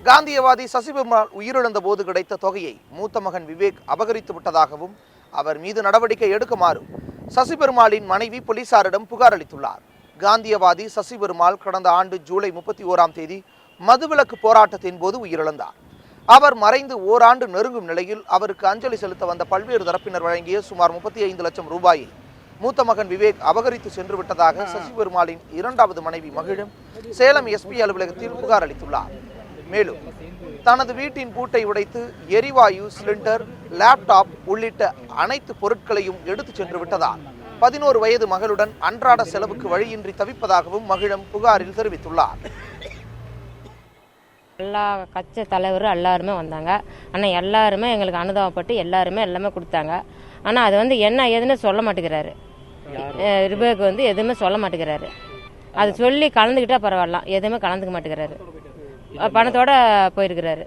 காந்தியவாதி சசிபெருமாள் உயிரிழந்த போது கிடைத்த தொகையை மூத்த மகன் விவேக் அபகரித்து விட்டதாகவும் அவர் மீது நடவடிக்கை எடுக்குமாறும் சசிபெருமாளின் மனைவி போலீசாரிடம் புகார் அளித்துள்ளார். காந்தியவாதி சசிபெருமாள் கடந்த ஆண்டு ஜூலை 31 மதுவிலக்கு போராட்டத்தின் போது உயிரிழந்தார். அவர் மறைந்து ஓராண்டு நெருங்கும் நிலையில் அவருக்கு அஞ்சலி செலுத்த வந்த பல்வேறு தரப்பினர் வழங்கிய சுமார் 35 லட்சம் ரூபாயை மூத்த மகன் விவேக் அபகரித்து சென்று விட்டதாக சசிபெருமாளின் இரண்டாவது மனைவி மகிழும் சேலம் எஸ்பி அலுவலகத்தில் புகார் அளித்துள்ளார். மேலும் தனது வீட்டின் பூட்டை உடைத்து எரிவாயு சிலிண்டர், லேப்டாப் உள்ளிட்ட அனைத்து பொருட்களையும் எடுத்து சென்று விட்டதால் 11 வயது மகளுடன் அன்றாட செலவுக்கு வழியின்றி தவிப்பதாகவும் மகிழம் புகாரில் தெரிவித்துள்ளார். எல்லா கட்சி தலைவரும் எல்லாருமே வந்தாங்க. ஆனால் எல்லாருமே எங்களுக்கு அனுதாபப்பட்டு எல்லாமே கொடுத்தாங்க. ஆனால் அது என்ன ஏதுன்னு சொல்ல மாட்டேங்கிறாரு. விவேக் எதுவுமே சொல்ல மாட்டேங்கிறாரு. அது சொல்லி கலந்துக்கிட்டா பரவாயில்ல, எதுவுமே கலந்துக்க மாட்டேங்கிறாரு. பணத்தோட போயிருக்கிறாரு.